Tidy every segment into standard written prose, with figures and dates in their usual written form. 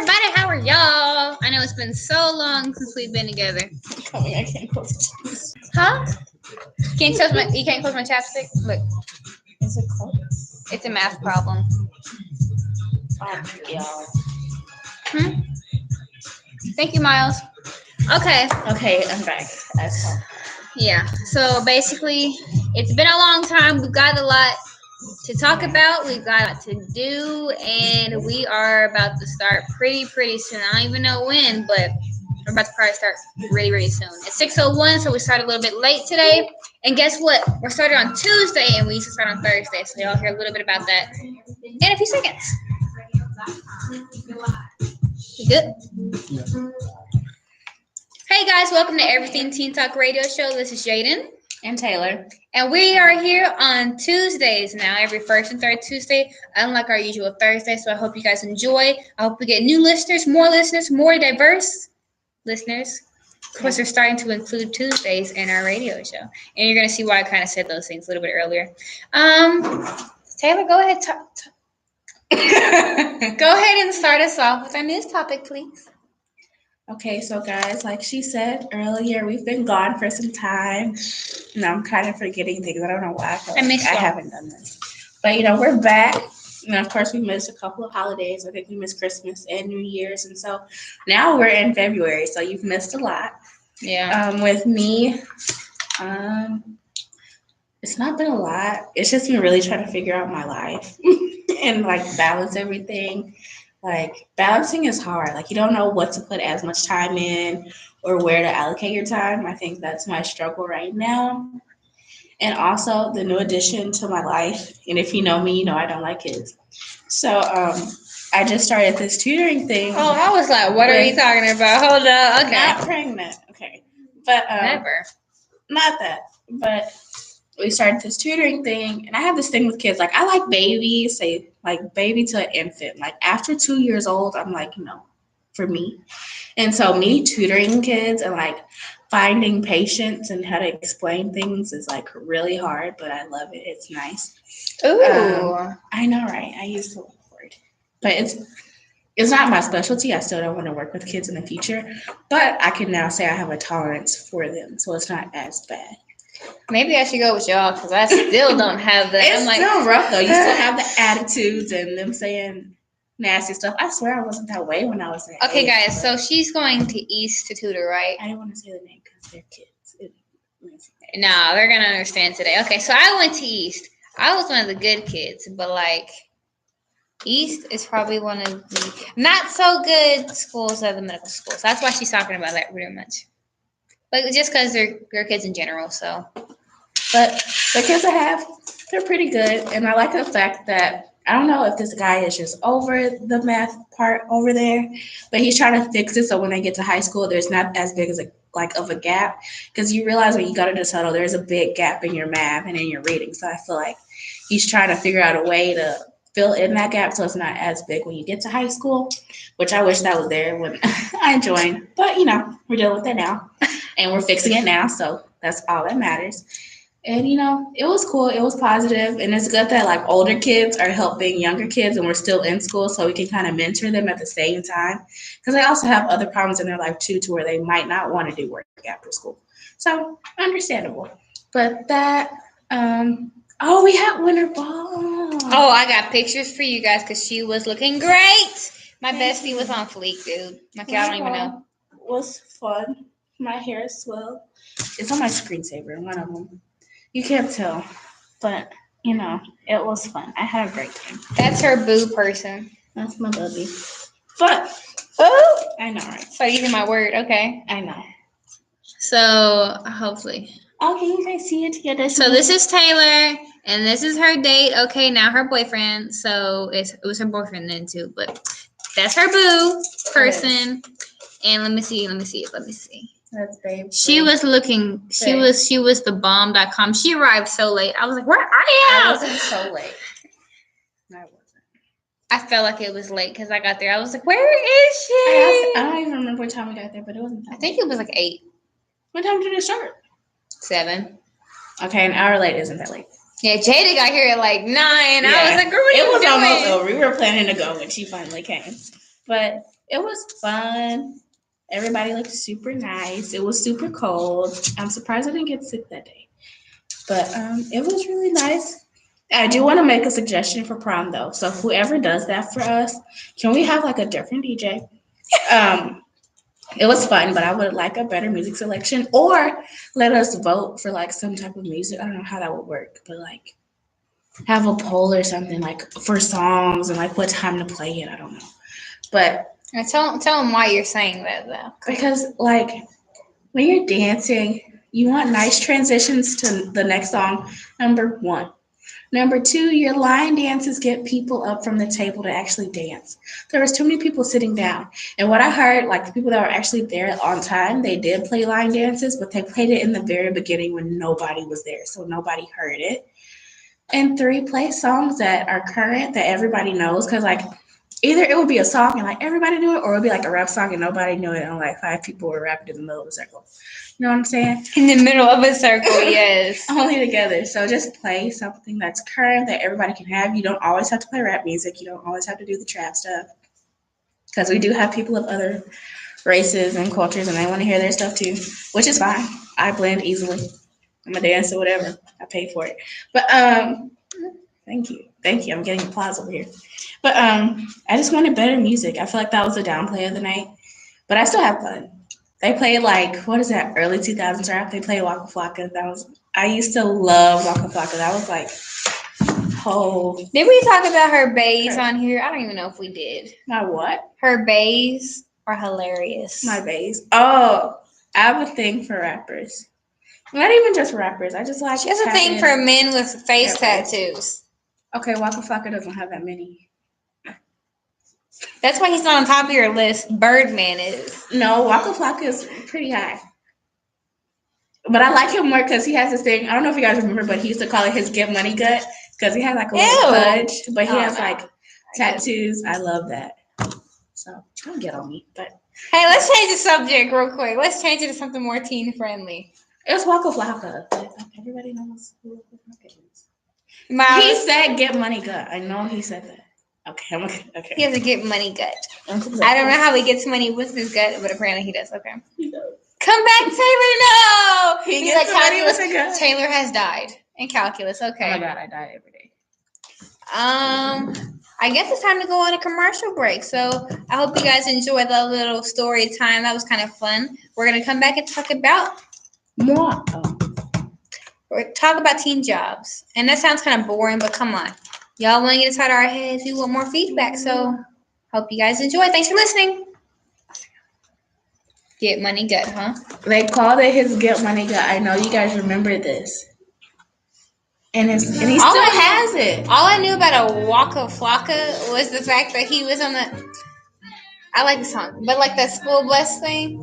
everybody. How are y'all? I know it's been so long since we've been together. I can't close it. Huh? You can't close my chapstick? Look. Is it closed? It's a math problem. Y'all. Thank you, Miles. Okay, I'm back. yeah. So basically, it's been a long time. We've got a lot to talk about. We've got a lot to do, and we are about to start pretty soon. I don't even know when, but we're about to probably start really soon. It's 6:01, so we started a little bit late today. And guess what? We're starting on Tuesday, and we used to start on Thursday. So y'all hear a little bit about that in a few seconds. You good? Yeah. Hey guys, welcome to Everything Teen Talk Radio Show. This is Jaden And Taylor. and we are here on Tuesdays now, every first and third Tuesday, unlike our usual Thursday. So I hope you guys enjoy. I hope we get new listeners, more diverse listeners. Of course, we're starting to include Tuesdays in our radio show, and you're going to see why I kind of said those things a little bit earlier. Taylor, go ahead. Go ahead and start us off with our news topic, please. Okay, so guys, like she said earlier, we've been gone for some time. Now I'm kind of forgetting things. I don't know why. I haven't done this. But, we're back. And, of course, we missed a couple of holidays. I think we missed Christmas and New Year's. And so now we're in February. So you've missed a lot. Yeah. With me, it's not been a lot. It's just been really trying to figure out my life and, balance everything. Balancing is hard. You don't know what to put as much time in or where to allocate your time. I think that's my struggle right now. And also the new addition to my life. And if you know me, you know I don't like kids. So I just started this tutoring thing. Oh, I was like, what are you talking about? Hold up. Okay. Not pregnant. Okay. But never. Not that. But we started this tutoring thing, and I have this thing with kids. I like babies, say baby to an infant. After 2 years old, I'm no, for me. And so me tutoring kids and finding patience and how to explain things is really hard, but I love it. It's nice. Ooh. I know, right? I used the word, but it's not my specialty. I still don't want to work with kids in the future, but I can now say I have a tolerance for them, so it's not as bad. Maybe I should go with y'all because I still don't have that. It's still rough though. You still have the attitudes and them saying nasty stuff. I swear I wasn't that way when I was in Okay, age, guys. So she's going to East to tutor, right? I didn't want to say the name because they're kids. No, they're gonna understand today. Okay, so I went to East. I was one of the good kids, but East is probably one of the not so good schools of the medical schools. That's why she's talking about that pretty much. But just because they're kids in general, so. But the kids I have, they're pretty good. And I like the fact that, I don't know if this guy is just over the math part over there, but he's trying to fix it so when they get to high school, there's not as big as of a gap. Because you realize when you go to DeSoto, there's a big gap in your math and in your reading. So I feel like he's trying to figure out a way to fill in that gap so it's not as big when you get to high school, which I wish that was there when I joined. But, we're dealing with it now. And we're fixing it now, so that's all that matters. And, it was cool. It was positive. And it's good that, older kids are helping younger kids and we're still in school so we can kind of mentor them at the same time. Because they also have other problems in their life, too, to where they might not want to do work after school. So, understandable. But that, we had winter ball. Oh, I got pictures for you guys because she was looking great. My bestie was on fleek, dude. I don't even know. It was fun. My hair is swelled. It's on my screensaver, one of them. You can't tell, but, it was fun. I had a great time. That's her boo person. That's my bubby. But, I know, right? So using my word, okay. I know. So, hopefully. Okay, you guys see it together. So this is Taylor, and this is her date. Okay, now her boyfriend. So it was her boyfriend then too, but that's her boo person. And let me see. That's babe. She was looking. She was the bomb.com. She arrived so late. I was like, where are you? I wasn't so late. I wasn't. I felt like it was late because I got there. I was like, where is she? I don't even remember what time we got there, but it wasn't. I think it was 8. What time did it start? 7. Okay, an hour late isn't that late. Yeah, Jada got here at 9. Yeah. I was like, girl, what are you doing? Almost over. We were planning to go when she finally came. But It was fun. Everybody looked super nice. It was super cold. I'm surprised I didn't get sick that day. But it was really nice. I do want to make a suggestion for prom though. So whoever does that for us, can we have like a different DJ? Um, it was fun, but I would like a better music selection, or let us vote for like some type of music. I don't know how that would work, but like have a poll or something like for songs and like what time to play it. I don't know, but Now tell them why you're saying that though. because like when you're dancing, you want nice transitions to the next song. Number one. Number two, your line dances get people up from the table to actually dance. There was too many people sitting down. And what I heard, like the people that were actually there on time, they did play line dances, but they played it in the very beginning when nobody was there. So nobody heard it. And three, play songs that are current that everybody knows. Because like either it would be a song and like everybody knew it, or it would be like a rap song and nobody knew it, and like five people were rapping in the middle of the circle. You know what I'm saying? In the middle of a circle, yes. Only together. So just play something that's current that everybody can have. You don't always have to play rap music. You don't always have to do the trap stuff. Because we do have people of other races and cultures and they want to hear their stuff too, which is fine. I blend easily. I'm a dancer, whatever. I pay for it. But thank you. Thank you. I'm getting applause over here. But I just wanted better music. I feel like that was a downplay of the night. But I still have fun. They played like, what is that, early 2000s rap? They played Waka Flocka. I used to love Waka Flocka. That was like, Did we talk about her bays on here? I don't even know if we did. My what? Her bays are hilarious. My bays. Oh, I have a thing for rappers. Not even just rappers. I just like. She has a thing for men with face tattoos. Okay, Waka Flocka doesn't have that many. That's why he's not on top of your list. Birdman is. No, Waka Flocka is pretty high. But I like him more because he has this thing. I don't know if you guys remember, but he used to call it his get money gut because he has like a little pudge, but he has like tattoos. I love that. So don't get on me. But hey, let's change the subject real quick. Let's change it to something more teen friendly. It's Waka Flocka. Everybody knows who Waka Flocka is. He said get money gut. I know he said that. Okay, okay. He has a get money gut. I don't know how he gets money with his gut, but apparently he does. Okay. He does. Come back, Taylor. No. He's like calculus. Taylor has died in calculus. Okay. Oh my god, I die every day. I guess it's time to go on a commercial break. So I hope you guys enjoyed that little story time. That was kind of fun. We're gonna come back and talk about more. We're talk about teen jobs, and that sounds kind of boring, but come on. Y'all want to get inside our heads. We want more feedback. So, hope you guys enjoy. Thanks for listening. Get money gut, huh? They called it his get money gut. I know you guys remember this. And he still has it. All I knew about a Waka Flocka was the fact that he was on the. I like the song, but like the School Bless thing.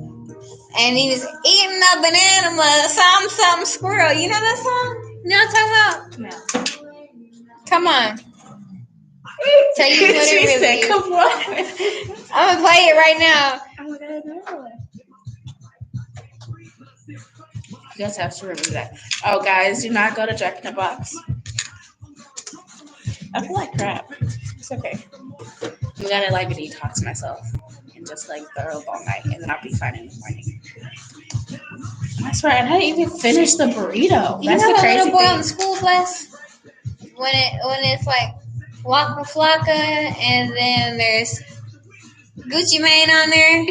And he was eating a banana with some squirrel. You know that song? You know what I'm talking about? No. Come on. Tell you what it really said, is. come on. I'm gonna play it right now. Oh my god, no. You guys have to remember that. Oh, guys, do not go to Jack in the Box. I feel like crap. It's okay. I'm gonna like detox myself and just like throw up all night, and then I'll be fine in the morning. I swear, I didn't even finish the burrito. That's the crazy little boy thing. on the School Bus when it's like Waka Flocka and then there's Gucci Mane on there.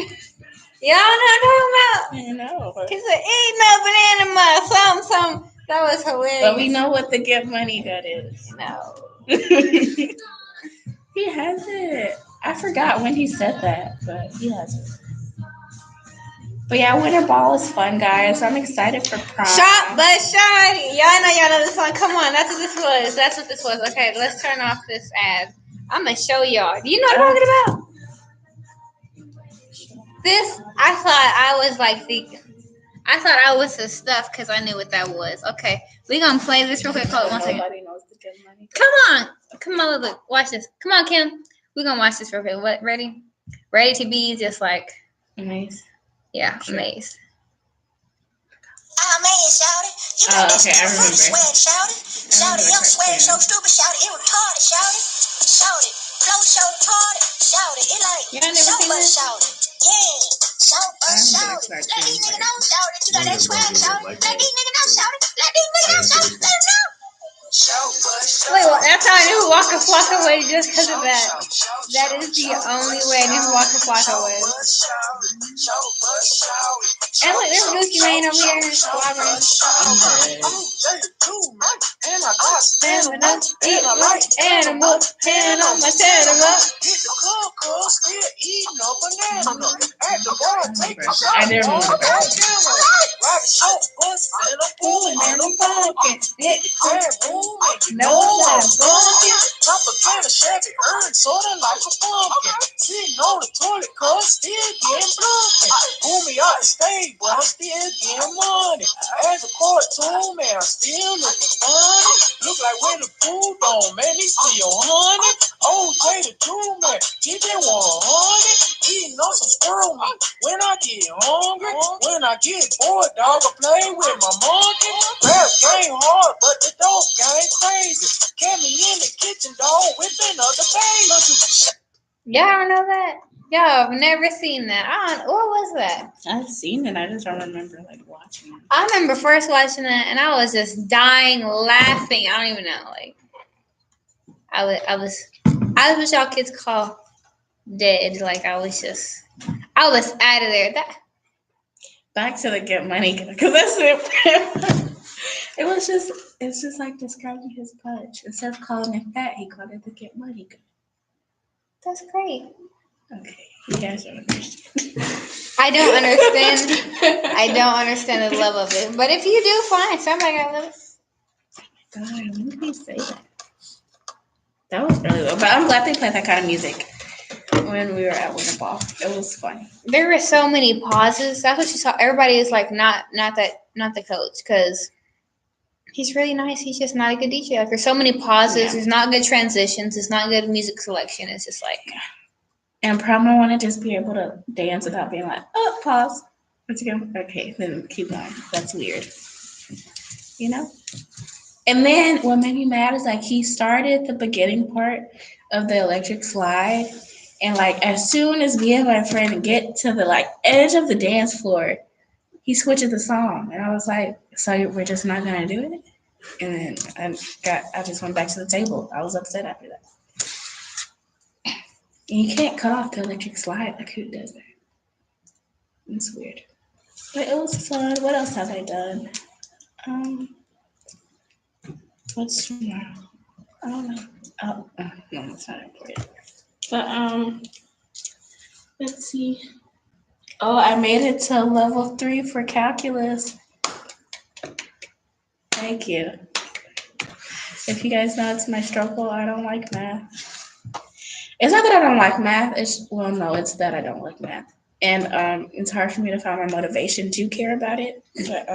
Y'all know what I'm talking about? I know. He said, eat no banana mud, something. That was hilarious. But we know what the get money gut is. No. He has it. I forgot when he said that, but he has it. But yeah, winter ball is fun, guys. I'm excited for prom. Shot but shiny. Y'all know this song. Come on, that's what this was. Okay, let's turn off this ad. I'm gonna show y'all. Do you know what I'm talking about? This, I thought I was the stuff because I knew what that was. Okay, we gonna play this real quick. Hold on 1 second. Nobody knows the get money. Come on, look, watch this. Come on, Kim. We're gonna watch this real quick. What? Ready to be just like amazed. Yeah, sure. Amazed. Oh man, shout it. You got that stupid funny swag, shout it. Shout it, young swag, so stupid, shout it. It retarded, shout it. Shout it. flow so hard, shout it. It like Y'all never shout seen but this? shout it. Yeah, shout but shout it. Let these niggas know shout it. You got that swag, shout it. Let these niggas know shout it. Let these niggas know shout it. Let them know. Shout but shout Wait, well, that's how I knew who Waka Flocka was just because of that. That is the only way I knew who Waka Flocka was. And look, there's Gucci Mane over here slobbering. Stamina, eat like animals, hand on my stamina. I didn't remember that. Pulling in the pocket, hit the crib, no love, bucket. Top a can of Chevy, sorta like a pumpkin. Sitting on the toilet, cause still getting blumping. Pull me out the stage, but I'm still getting money. As a cartoon, man, I'm still looking funny. Look like when the food don't, man, he still honey. Oh, Jada too, man, get that 100. Eating on some squirrel meat when I get hungry. When I get bored, dog, I play with my monkey. Rap game hard, but the dope game crazy. Get me in the kitchen, dog, whipping up the baby. Y'all don't know that? Y'all have never seen that. What was that? I've seen it. I just don't remember like watching it. I remember first watching that and I was just dying laughing. I don't even know. Like I was what y'all kids call dead. Like I was out of there. That Back to the get money because that's it. It's just like describing his punch. Instead of calling it fat, he called it the get money gun. that's great. Okay, you guys don't understand. I don't understand. I don't understand the love of it. But if you do, fine. Somebody got love it. God, when did he say that? That was really low. But I'm glad they played that kind of music when we were at Winter Ball. It was fun. There were so many pauses. That's what you saw. Everybody is like not the coach because he's really nice. He's just not a good DJ. Like there's so many pauses. Yeah. There's not good transitions. It's not good music selection. It's just like And Promo want to just be able to dance without being like, oh, pause. Let's go. Okay, then keep going. That's weird. You know? And then what made me mad is like he started the beginning part of the electric slide. And like as soon as me and my friend get to the like edge of the dance floor, he switches the song. And I was like, so we're just not gonna do it? And then I just went back to the table. I was upset after that. And you can't cut off the electric slide. Like who does that? It's weird. But it was fun. What else have I done? What's tomorrow? I don't know. Oh, no, that's not important. But let's see. Oh, I made it to level 3 for calculus. Thank you. If you guys know, it's my struggle. I don't like math. It's not that I don't like math. It's that I don't like math. And it's hard for me to find my motivation to care about it. But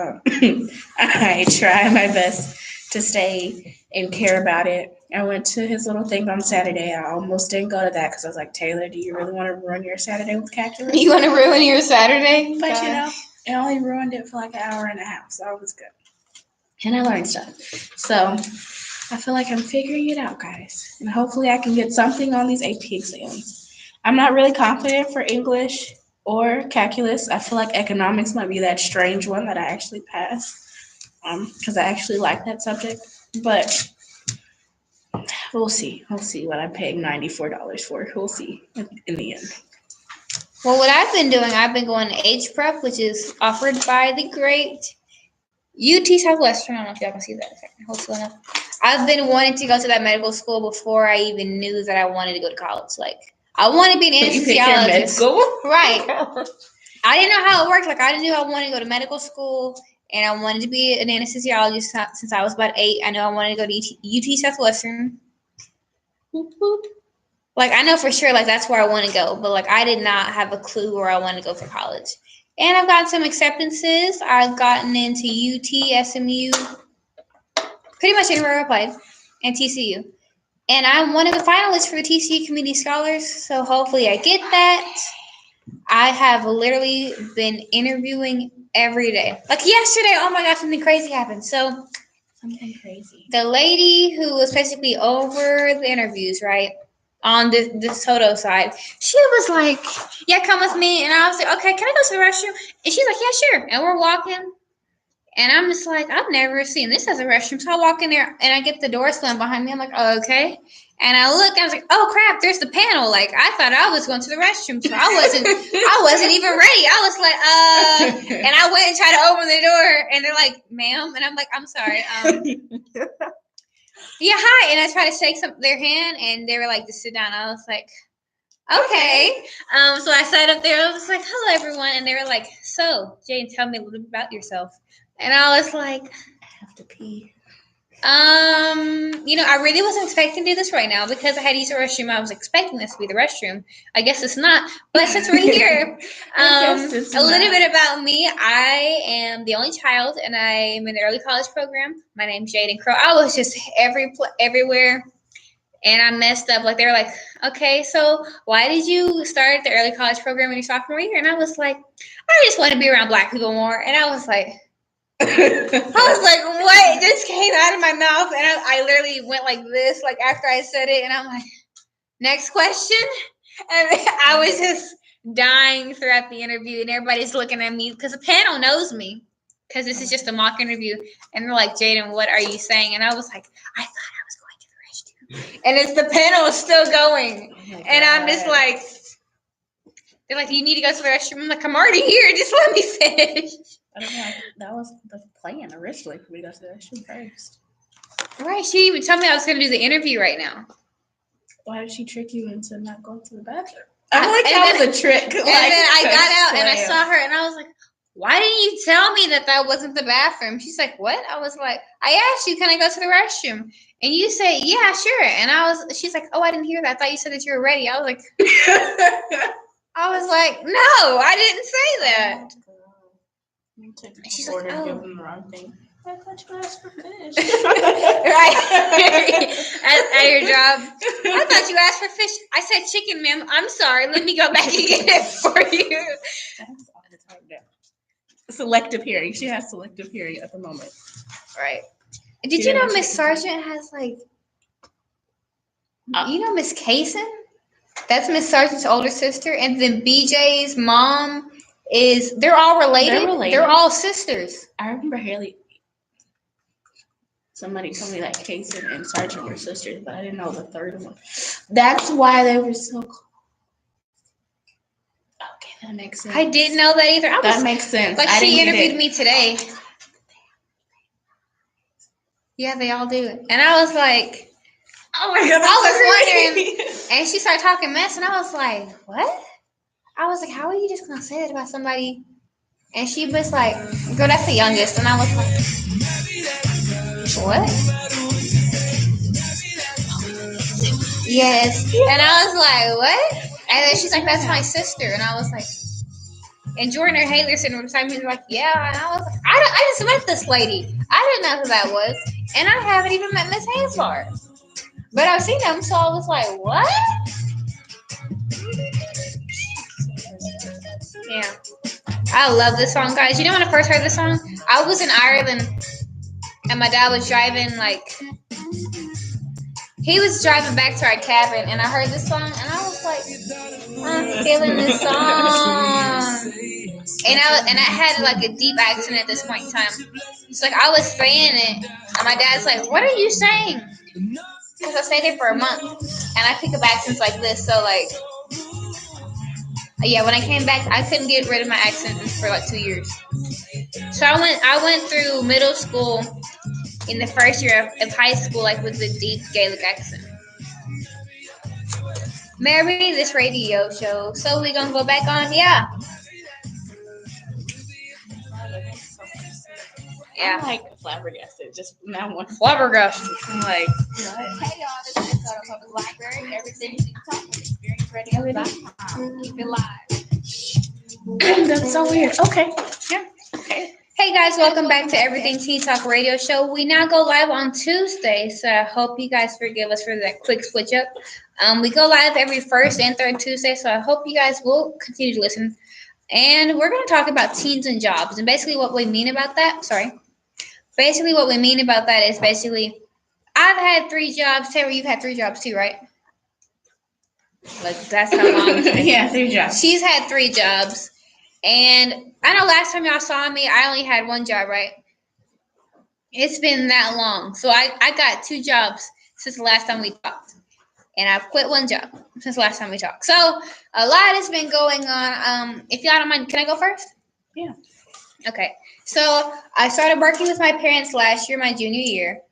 I try my best to stay and care about it. I went to his little thing on Saturday. I almost didn't go to that because I was like, Taylor, do you really want to ruin your Saturday with calculus? you want to ruin your Saturday? But you know, it only ruined it for like an hour and a half, so it was good. And I learned stuff. So I feel like I'm figuring it out, guys. And hopefully I can get something on these AP exams. I'm not really confident for English or calculus. I feel like economics might be that strange one that I actually pass. Because I actually like that subject. But we'll see. We'll see what I'm paying $94 for. We'll see in the end. Well, what I've been doing, I've been going to Age Prep, which is offered by the great UT Southwestern. I don't know if y'all can see that. Hopefully enough. I've been wanting to go to that medical school before I even knew that I wanted to go to college. Like, I want to be an You pick your med anesthesiologist. school? Right. I didn't know how it worked. Like, I knew I wanted to go to medical school, and I wanted to be an anesthesiologist since I was about 8. I know I wanted to go to UT Southwestern. Like, I know for sure, like, that's where I want to go. But, like, I did not have a clue where I wanted to go for college. And I've gotten some acceptances. I've gotten into UT, SMU, pretty much anywhere I applied, and TCU. And I'm one of the finalists for the TCU Community Scholars, so hopefully I get that. I have literally been interviewing every day. Like yesterday, oh my God, something crazy happened. So Something crazy. the lady who was basically over the interviews, right? on the DeSoto side. She was like, yeah, come with me. And I was like, okay, can I go to the restroom? And she's like, yeah, sure. And we're walking. And I'm just like, I've never seen this as a restroom. So I walk in there and I get the door slammed behind me. I'm like, oh, okay. And I look, and I was like, oh crap, there's the panel. Like I thought I was going to the restroom. So I wasn't even ready. I was like, and I went and tried to open the door and they're like, ma'am. And I'm like, I'm sorry. Yeah, hi. And I tried to shake their hand and they were like, just sit down. I was like, okay. So I sat up there. I was like, hello, everyone. And they were like, so, Jane, tell me a little bit about yourself. And I was like, I have to pee. I really wasn't expecting to do this right now because I had to use the restroom. I was expecting this to be the restroom. I guess it's not. But since we're here, a little bit about me. I am the only child, and I am in the early college program. My name's Jaden Crow. I was just everywhere, and I messed up. Like they were like, okay, so why did you start the early college program in your sophomore year? And I was like, I just want to be around Black people more. And I was like, what just came out of my mouth? And I literally went like this, like after I said it, and I'm like, next question. And I was just dying throughout the interview, and everybody's looking at me because the panel knows me because this is just a mock interview. And they're like, Jaden, what are you saying? And I was like, I thought I was going to the restroom. And it's the panel is still going. And I'm just like, they're like, you need to go to the restroom. I'm like, I'm already here. Just let me finish. I don't know. That was the plan originally for me to go to the restroom first. Right. She even told me I was going to do the interview right now. Why did she trick you into not going to the bathroom? I like that was a trick. And then I got out and I saw her and I was like, why didn't you tell me that wasn't the bathroom? She's like, what? I was like, I asked you, can I go to the restroom? And you say, yeah, sure. And she's like, oh, I didn't hear that. I thought you said that you were ready. I was like, no, I didn't say that. She's like, oh. Give them the wrong thing. I thought you asked for fish. Right. At your job. I thought you asked for fish. I said chicken, ma'am. I'm sorry. Let me go back and get it for you. That's all the time now. Selective hearing. She has selective hearing at the moment. Right. Did you know Miss Sargent has you know Miss Kaysen? That's Miss Sargent's older sister. And then BJ's mom they're all related. They're all sisters. I remember Haley. Somebody told me that Kaysen and Sargent were sisters, but I didn't know the third one. That's why they were so close. Okay, that makes sense. I didn't know that either. That makes sense. Like she interviewed me today. Yeah, they all do. And I was like, oh my God. I was wondering. And she started talking mess, and I was like, what? I was like, how are you just going to say that about somebody? And she was like, girl, that's the youngest. And I was like, what? Yes. And I was like, what? And then she's like, that's my sister. And I was like, and Jordan or Haley sitting beside me, like, yeah. And I was like, I just met this lady. I didn't know who that was. And I haven't even met Miss Hanslar. But I've seen them, so I was like, what? Yeah. I love this song, guys. You know when I first heard this song? I was in Ireland, and my dad was driving, he was driving back to our cabin, and I heard this song, and I was like, I'm feeling this song. And I had, a deep accent at this point in time. It's like I was saying it, and my dad's like, what are you saying? Because I stayed there for a month, and I pick up accents like this, so, yeah, when I came back, I couldn't get rid of my accent for 2 years. So I went through middle school in the first year of high school, with the deep Gaelic accent. Mary, this radio show. So we gonna go back on? Yeah. Yeah. I'm flabbergasted. Just now one. Flabbergasted. I'm like, what? Hey y'all, this is Minnesota Public Library. Everything you talk experience radio.com. Keep it live. That's so weird. Okay. Yeah. Okay. Hey guys, welcome back to Everything Teen Talk Radio Show. We now go live on Tuesday, so I hope you guys forgive us for that quick switch up. We go live every first and third Tuesday, so I hope you guys will continue to listen. And we're going to talk about teens and jobs, and basically what we mean about that. Basically what we mean about that is I've had 3 jobs. Taylor, you've had 3 jobs too, right? Like that's how long it's been. Yeah, 3 jobs. She's had 3 jobs. And I know last time y'all saw me, I only had 1 job, right? It's been that long. So I got 2 jobs since the last time we talked. And I've quit 1 job since the last time we talked. So a lot has been going on. If y'all don't mind, can I go first? Yeah. Okay. So I started working with my parents last year, my junior year.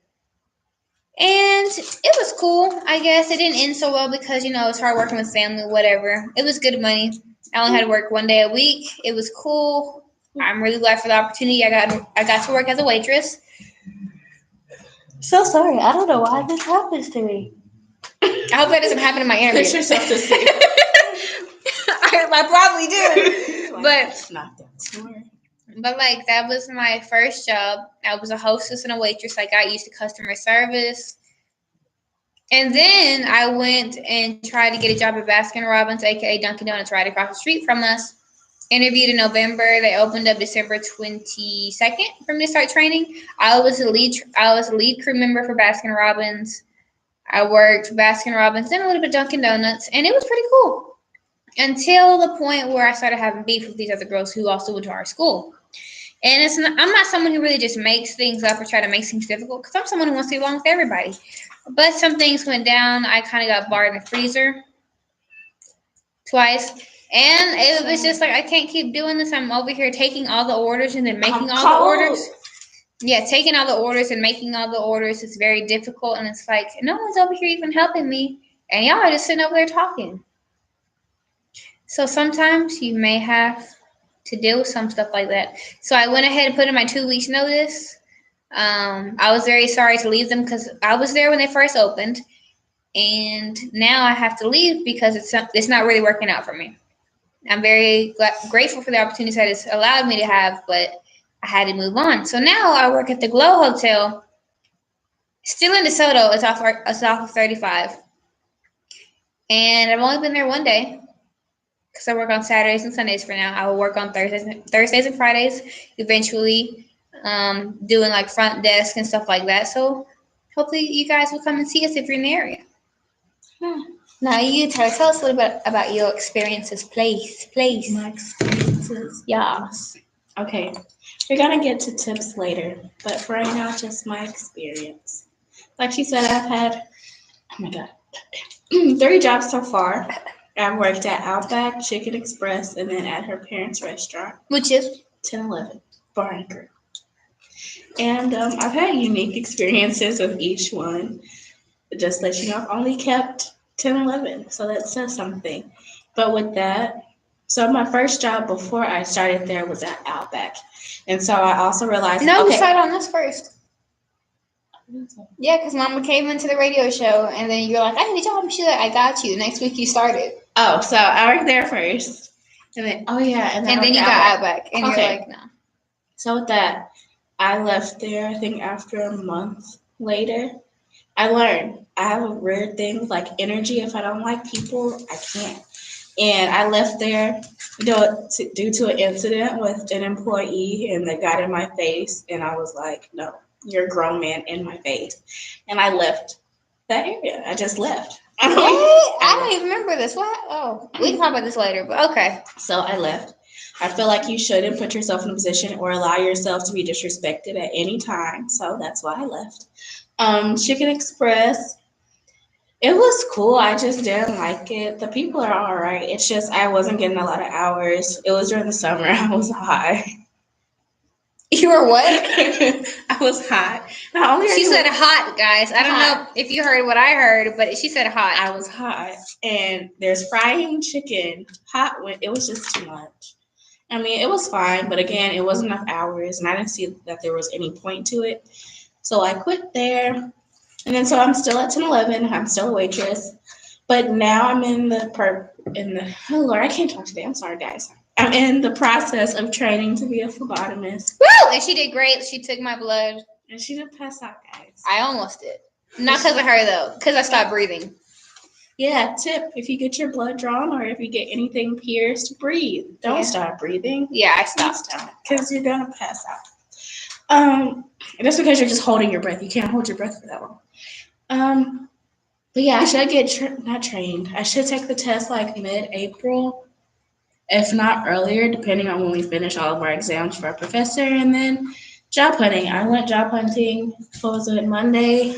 And it was cool, I guess. It didn't end so well because, it's hard working with family, whatever. It was good money. I only had to work 1 day a week. It was cool. I'm really glad for the opportunity. I got to work as a waitress. So sorry. I don't know why this happens to me. I hope that doesn't happen in my interview. Push yourself to sleep. I probably do. But It's not that smart. But that was my first job. I was a hostess and a waitress. I got used to customer service. And then I went and tried to get a job at Baskin Robbins, aka Dunkin' Donuts, right across the street from us. Interviewed in November. They opened up December 22nd for me to start training. I was a lead crew member for Baskin Robbins. I worked Baskin Robbins and a little bit of Dunkin' Donuts, and it was pretty cool. Until the point where I started having beef with these other girls who also went to our school. And I'm not someone who really just makes things up or try to make things difficult, because I'm someone who wants to get along with everybody. But some things went down. I kind of got barred in the freezer twice. And it was just I can't keep doing this. I'm over here taking all the orders and then making all the orders. Yeah, taking all the orders and making all the orders is very difficult. And it's no one's over here even helping me. And y'all are just sitting over there talking. So sometimes you may have to deal with some stuff like that. So I went ahead and put in my 2 weeks notice. I was very sorry to leave them because I was there when they first opened. And now I have to leave because it's not really working out for me. I'm very grateful for the opportunities that it's allowed me to have, but I had to move on. So now I work at the Glow Hotel, still in DeSoto. It's off of 35. And I've only been there 1 day because I work on Saturdays and Sundays for now. I will work on Thursdays and Fridays, eventually doing front desk and stuff like that. So hopefully you guys will come and see us if you're in the area. Now you tell us a little bit about your experiences, please. My experiences. Yes. Okay. We're going to get to tips later, but for right now, just my experience. Like she said, I've had, 3 jobs so far. I've worked at Outback, Chicken Express, and then at her parents' restaurant. Which is? 1011 Bar and Grill. And I've had unique experiences with each one. Just let you know, I've only kept 1011, so that says something. But with that, so my first job before I started there was at Outback. And so I also realized... No, we started on this first. Yeah, because Mama came into the radio show, and then you're like, I need a job. And she's like, I got you. Next week you started. Oh, so I worked there first. And then, and then you got Outback. And you're like, no. So with that, I left there, I think, after a month later. I learned I have a weird thing with energy. If I don't like people, I can't. And I left there due to an incident with an employee, and they got in my face, and I was like, no, you're a grown man in my face. And I left that area. I just left. I don't even remember this. What? Oh, we can talk about this later, but okay. So I left. I feel like you shouldn't put yourself in a position or allow yourself to be disrespected at any time. So that's why I left. Chicken Express, it was cool. I just didn't like it. The people are all right. It's just I wasn't getting a lot of hours. It was during the summer. I was hot. You were what? I was hot. She said hot, guys. I don't know if you heard what I heard, but she said hot. I was hot. And there's frying chicken. Hot. It was just too much. I mean, it was fine, but again, it wasn't enough hours, and I didn't see that there was any point to it. So I quit there. And then so I'm still at 1011. I'm still a waitress. But now I'm oh Lord, I can't talk today. I'm sorry, guys. I'm in the process of training to be a phlebotomist. Woo! And she did great. She took my blood. And she didn't pass out, guys. I almost did. Not because of her, though. Because I stopped breathing. Yeah, tip. If you get your blood drawn or if you get anything pierced, breathe. Don't stop breathing. Yeah, I stopped. Because you're going to pass out. That's because you're just holding your breath. You can't hold your breath for that long. But yeah, I should get not trained. I should take the test like mid-April, if not earlier, depending on when we finish all of our exams for our professor. And then job hunting. I went job hunting. What was it, Monday?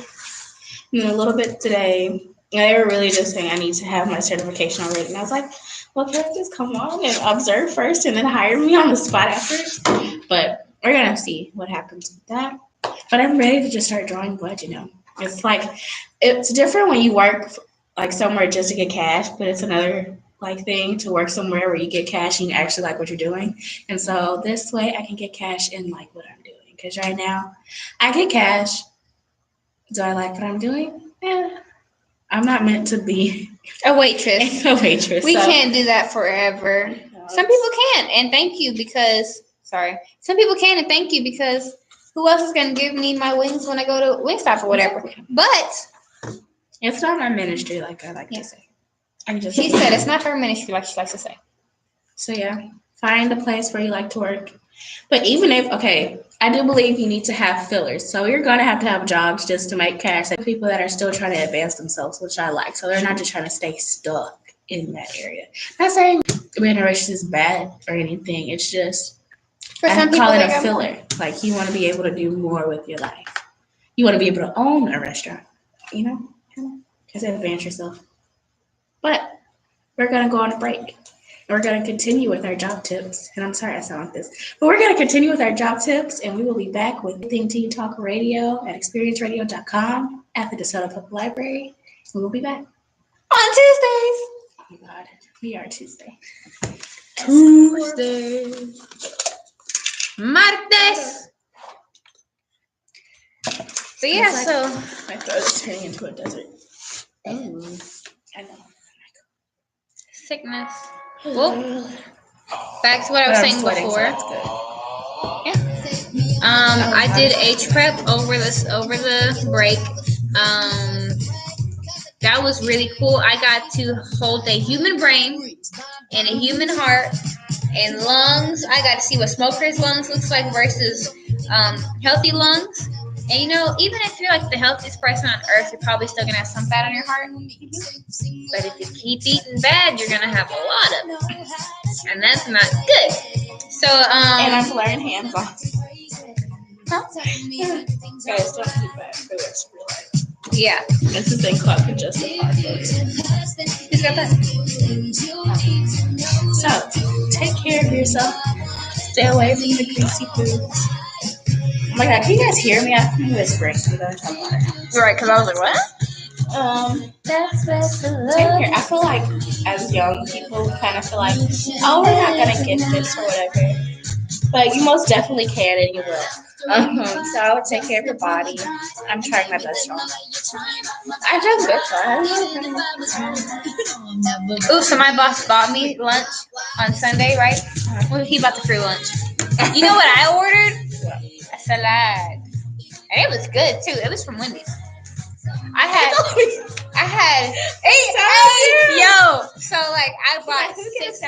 And then a little bit today. And they were really just saying I need to have my certification already. And I was like, well, can I just come on and observe first and then hire me on the spot after? But we're gonna see what happens with that. But I'm ready to just start drawing blood, you know. It's like it's different when you work like somewhere just to get cash, but it's another like thing to work somewhere where you get cash and you actually like what you're doing. And so this way I can get cash and like what I'm doing. Because right now I get cash. Do I like what I'm doing? Yeah. I'm not meant to be A waitress. a waitress. We so- can't do that forever. Some people can, and thank you because some people can, and thank you because who else is gonna give me my wings when I go to Wingstop or whatever? But It's not my ministry, like I like to say. I just she said it's not her ministry, like she likes to say. So yeah, find a place where you like to work. But even if I do believe you need to have fillers. So you're gonna have to have jobs just to make cash. Like people that are still trying to advance themselves, which I like. So they're not just trying to stay stuck in that area. Not saying being a waitress is bad or anything. It's just For I some people, call it they a got more. filler. Like you want to be able to do more with your life. You want to be able to own a restaurant. You know, just advance yourself. But we're gonna go on a break. And we're going to continue with our job tips. And I'm sorry I sound like this. But we're going to continue with our job tips. And we will be back with Think Teen Talk Radio at experienceradio.com at the DeSoto Public Library. And we'll be back. On Tuesdays. Oh my God. We are Tuesday. Martes. So yeah, It's like- so My throat is turning into a desert. I know. sickness. Well, back to what I was But I'm saying sweating, so before. that's good. I did H prep over the break. That was really cool. I got to hold a human brain and a human heart and lungs. I got to see what smoker's lungs looks like versus healthy lungs. And you know, even if you're like the healthiest person on earth, you're probably still gonna have some fat on your heart. But if you keep eating bad, you're gonna have a lot of it, and that's not good. So And I'm blurring hands on. huh? Guys, don't keep back. It's real life. Yeah. It's a thing called congestive heart failure. Who's got that? So, take care of yourself. Stay away from the greasy foods. Oh my God, can you guys hear me? I'm whispering. So I'm talking about it. Right, because I was like, what? Same here. I feel like as young people, we kind of feel like, oh, we're not gonna get this or whatever. But you most definitely can, and you will. So I would take care of your body. I'm trying my best, y'all. I just good, so Ooh, so my boss bought me lunch on Sunday, right? Well, he bought the free lunch. You know what I ordered? A salad. And it was good too. It was from Wendy's. I had yo. So like I bought six.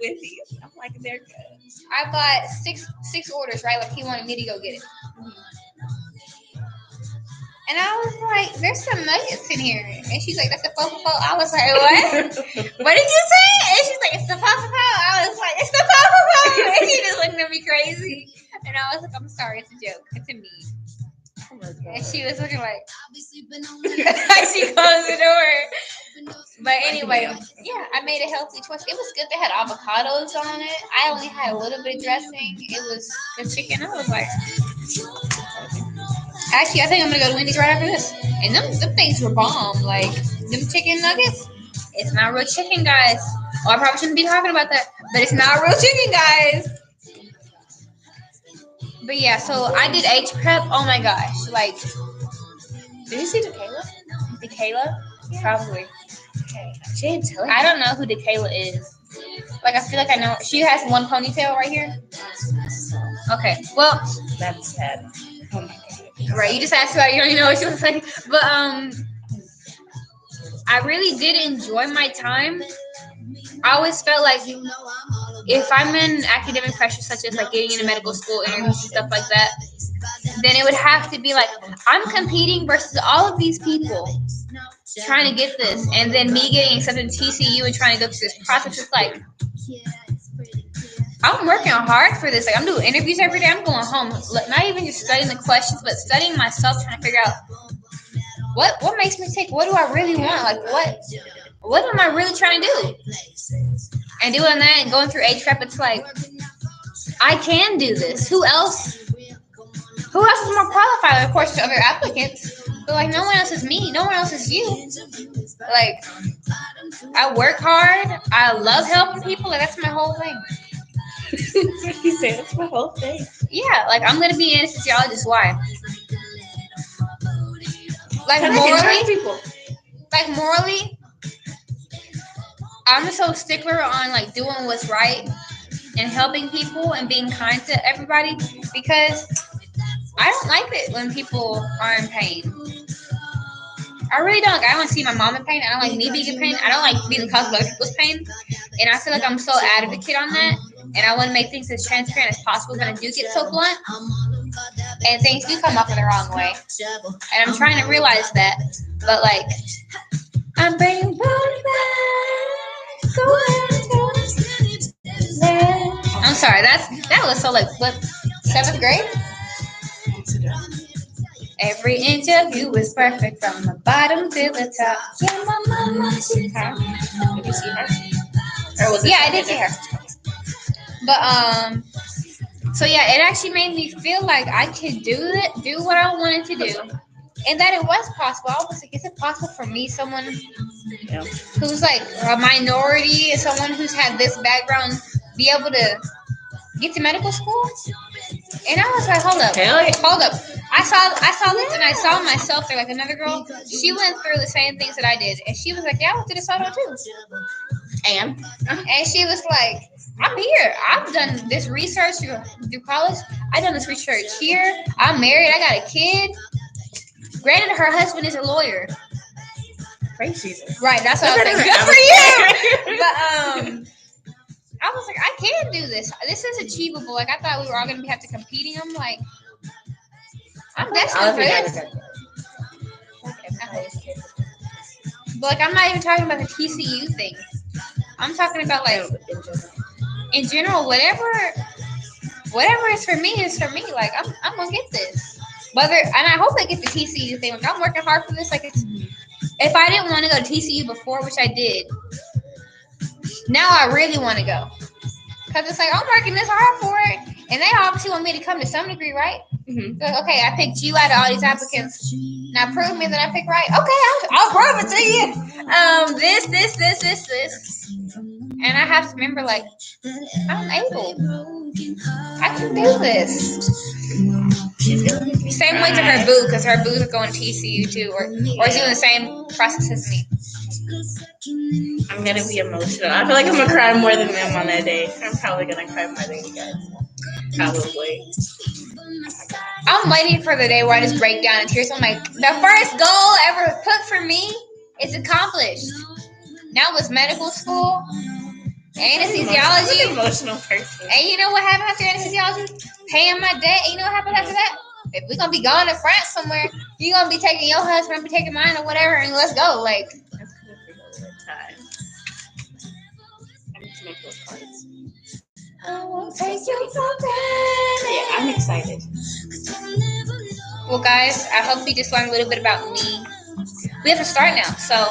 Wendy's. I'm like, they're good. I bought six orders, right? Like he wanted me to go get it. And I was like, there's some nuggets in here. And she's like, that's a fofo. I was like, what? What did you say? And she's like, it's the fofo. I was like, it's the fofo. And she just looked at me crazy. And I was like, I'm sorry, it's a joke. It's a meme. Oh my God. And she was looking like, she closed the door. But anyway, yeah, I made a healthy choice. It was good. They had avocados on it. I only had a little bit of dressing. It was the chicken. I was like, actually, I think I'm gonna go to Wendy's right after this. And them things were bomb. Like them chicken nuggets. It's not real chicken, guys. Oh, I probably shouldn't be talking about that, but it's not real chicken, guys. But yeah, so I did H prep. Oh my gosh, like, Did you see Tequila? Dakayla? Probably. Okay. She didn't tell you. I don't know who Dakayla is. Like, I feel like I know. She has one ponytail right here. Okay, well, That's sad. Oh my God. right, you just asked about it. You don't even know what she was saying. But, I really did enjoy my time. I always felt like if I'm in academic pressure, such as like getting into medical school interviews and stuff like that, then it would have to be like I'm competing versus all of these people, trying to get this, and then me getting accepted to TCU and trying to go through this process. It's like I'm working hard for this. Like I'm doing interviews every day. I'm going home, not even just studying the questions, but studying myself, trying to figure out what makes me tick. What do I really want? Like what am I really trying to do? And doing that and going through HREP, it's like I can do this. Who else? Who else is more qualified? Of course, there's other applicants, but like no one else is me. No one else is you. Like I work hard. I love helping people. Like that's my whole thing. You say that's my whole thing. Yeah, like I'm gonna be an anesthesiologist. Why? Like Can I train people? morally, I'm so stickler on like doing what's right and helping people and being kind to everybody because I don't like it when people are in pain. I really don't. I don't want to see my mom in pain. I don't like me being in pain. I don't like being the cause of other people's pain. And I feel like I'm so advocate on that. And I want to make things as transparent as possible when I do get so blunt. And things do come up in the wrong way. And I'm trying to realize that. But like, I'm bringing body back. I'm sorry. That was so like what 7th grade? Every inch of you is perfect from the bottom to the top. Yeah, my mama. Did you see her? Or was it Yeah, I did see her. But so yeah, it actually made me feel like I could do what I wanted to do, and that it was possible. I was like, is it possible for me, someone who's like a minority, someone who's had this background, be able to get to medical school? And I was like, hold up. I saw this and I saw myself there. Like another girl, she went through the same things that I did, and she was like, yeah, I went to DeSoto too. And she was like, I'm here. I've done this research through college. I've done this research here. I'm married. I got a kid. Granted, her husband is a lawyer. Crazy. Right. That's what I was like. Good for you. But I was like, I can do this. This is achievable. Like I thought we were all gonna have to competing. I'm like, I'm destined for this. But like, I'm not even talking about the TCU thing. I'm talking about like in general, whatever is for me is for me. Like I'm gonna get this. And I hope I get the TCU thing. Like I'm working hard for this. Like if I didn't want to go to TCU before, which I did, now I really want to go. Cause it's like I'm working this hard for it, and they obviously want me to come to some degree, right? Mm-hmm. So, okay, I picked you out of all these applicants. Now prove me that I picked right. Okay, I'll prove it to you. This. And I have to remember, like, I'm able. I can do this. Same way to her boo, because her boo is going to TCU too, or is doing the same process as me. I'm gonna be emotional. I feel like I'm gonna cry more than them on that day. I'm probably gonna cry more than you guys. Probably. I'm waiting for the day where I just break down in tears. I'm like, the first goal ever put for me is accomplished. Now it's medical school, anesthesiology. I'm an emotional person. And you know what happened after anesthesiology? Paying my debt. And you know what happened after that? If we're gonna be going to France somewhere, you're gonna be taking your husband, I'm gonna be taking mine or whatever, and let's go. Like, That's gonna be a good time. I need to make those cards. I won't take you for granted. Yeah, I'm excited. Well, guys, I hope you just learned a little bit about me. We have to start now, so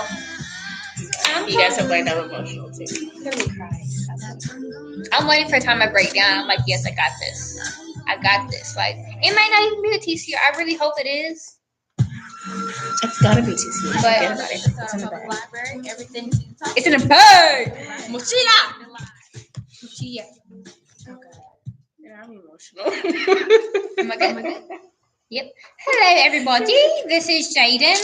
You guys have learned I'm emotional too. I'm waiting for a time I break down. I'm like, yes, I got this. I got this. Like, it might not even be the TCU. I really hope it is. It's gotta be TCU. But Forget about it. It's in the bag. Library, everything. it's in a bag. Mochila. Mochila. Yeah, I'm emotional. Oh my god. Yep. Hello, everybody. This is Jaden.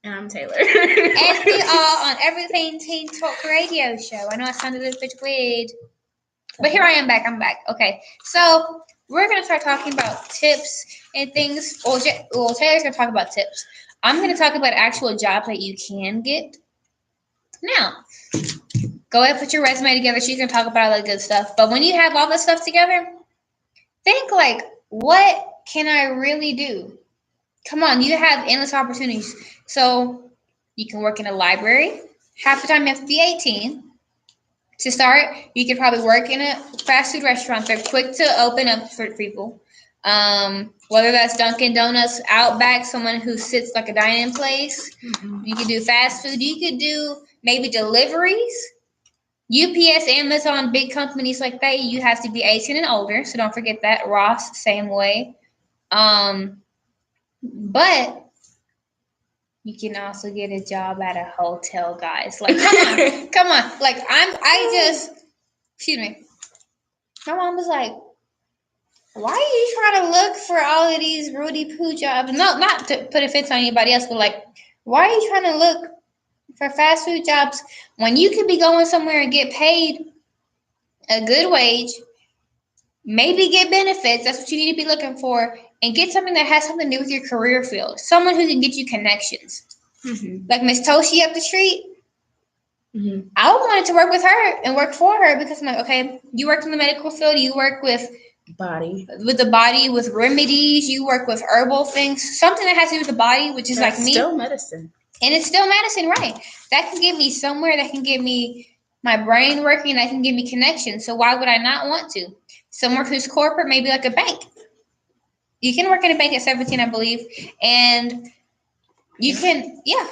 And I'm Taylor. And we are on Everything Teen Talk Radio Show. I know I sounded a little bit weird. But here I am back. I'm back. Okay. So we're going to start talking about tips and things. Well, Taylor's going to talk about tips. I'm going to talk about actual jobs that you can get. Now, go ahead and put your resume together. She's going to talk about all that good stuff. But when you have all this stuff together, think like, what can I really do? Come on, you have endless opportunities. So You can work in a library. Half the time you have to be 18. To start, you could probably work in a fast food restaurant. They're quick to open up for people. Whether that's Dunkin' Donuts, Outback, someone who sits like a dining place. You could do fast food. You could do maybe deliveries. UPS, Amazon, big companies like that, you have to be 18 and older. So don't forget that. Ross, same way. But you can also get a job at a hotel, guys. Like, come on. Like, excuse me. My mom was like, why are you trying to look for all of these Rudy Poo jobs? No, not to put offense on anybody else, but like, why are you trying to look for fast food jobs when you could be going somewhere and get paid a good wage, maybe get benefits? That's what you need to be looking for, and get something that has something to do with your career field. Someone who can get you connections. Like Miss Toshi up the street. I wanted to work with her and work for her because I'm like, okay, you work in the medical field, you work with the body, with remedies, you work with herbal things, something that has to do with the body, which is That's like me. still medicine. And it's still medicine, right? That can get me somewhere, that can get me my brain working, that can give me connections. So why would I not want to? Somewhere who's corporate, maybe like a bank. You can work in a bank at 17, I believe. And you can, yeah.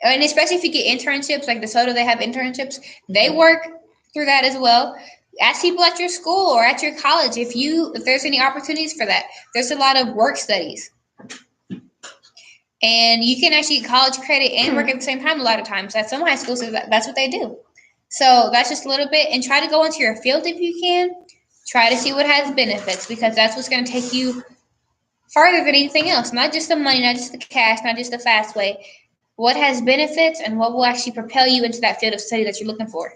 And especially if you get internships, like DeSoto, they have internships. They work through that as well. Ask people at your school or at your college if there's any opportunities for that. There's a lot of work studies. And you can actually get college credit and work at the same time a lot of times. At some high schools, that's what they do. So that's just a little bit. And try to go into your field if you can. Try to see what has benefits, because that's what's going to take you farther than anything else. Not just the money, not just the cash, not just the fast way. What has benefits and what will actually propel you into that field of study that you're looking for.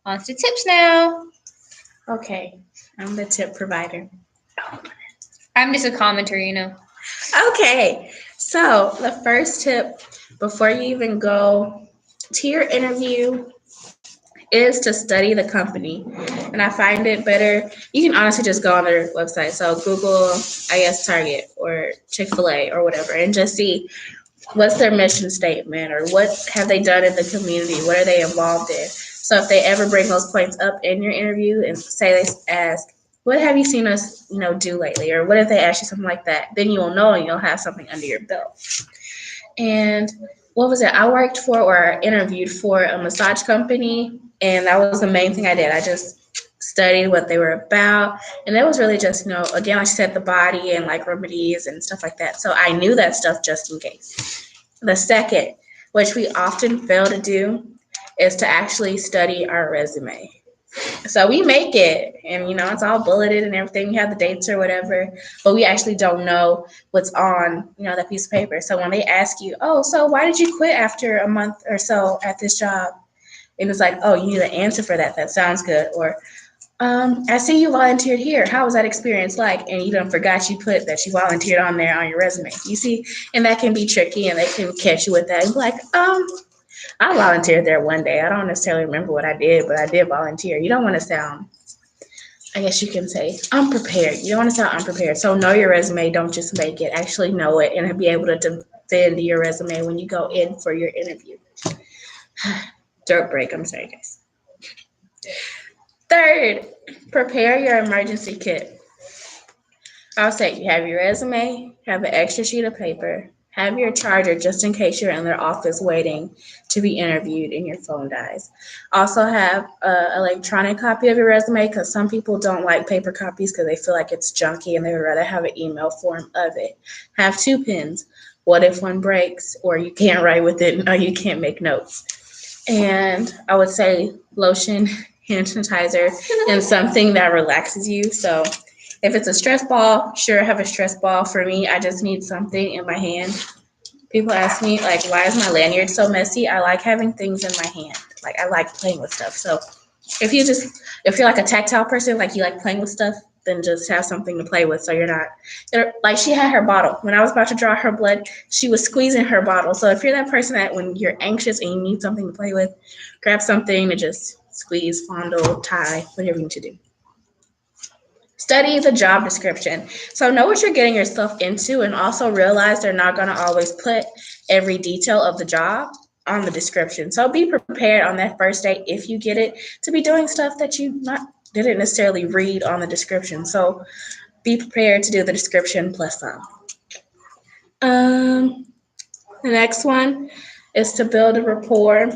On to tips now. Okay, I'm the tip provider. I'm just a commenter, you know. Okay, so the first tip before you even go to your interview is to study the company. And I find it better. You can honestly just go on their website. So Google, I guess, Target or Chick-fil-A or whatever, and just see what's their mission statement or what have they done in the community? What are they involved in? So if they ever bring those points up in your interview and say they ask, what have you seen us, do lately? Or what if they ask you something like that? Then you'll know and you'll have something under your belt. And what was it? I worked for or interviewed for a massage company, and that was the main thing I did. I just studied what they were about, and it was really just, again, like I said, the body and like remedies and stuff like that. So I knew that stuff just in case. The second, which we often fail to do, is to actually study our resume. So we make it, and it's all bulleted and everything. We have the dates or whatever, but we actually don't know what's on that piece of paper. So when they ask you, oh, so why did you quit after a month or so at this job? And it's like, oh, you need an answer for that. That sounds good. Or I see you volunteered here. How was that experience like? And you done forgot you put that you volunteered on there on your resume. You see, and that can be tricky, and they can catch you with that. And be like, I volunteered there one day. I don't necessarily remember what I did, but I did volunteer. You don't want to sound, I guess you can say, unprepared. You don't want to sound unprepared. So know your resume. Don't just make it. Actually know it and be able to defend your resume when you go in for your interview. Dirt break. I'm sorry, guys. Third, prepare your emergency kit. I'll say you have your resume, have an extra sheet of paper, have your charger just in case you're in their office waiting to be interviewed and your phone dies. Also have an electronic copy of your resume, because some people don't like paper copies because they feel like it's junky and they would rather have an email form of it. Have 2 pens. What if one breaks or you can't write with it or you can't make notes? And I would say lotion, hand sanitizer, and something that relaxes you. So if it's a stress ball, sure, have a stress ball. For me, I just need something in my hand. People ask me, like, why is my lanyard so messy? I like having things in my hand. Like, I like playing with stuff. So if you're like a tactile person, like you like playing with stuff, then just have something to play with so you're not, like she had her bottle. When I was about to draw her blood, she was squeezing her bottle. So if you're that person that when you're anxious and you need something to play with, grab something to just squeeze, fondle, tie, whatever you need to do. Study the job description. So know what you're getting yourself into and also realize they're not going to always put every detail of the job on the description. So be prepared on that first day if you get it to be doing stuff that you didn't necessarily read on the description. So be prepared to do the description plus some. The next one is to build a rapport.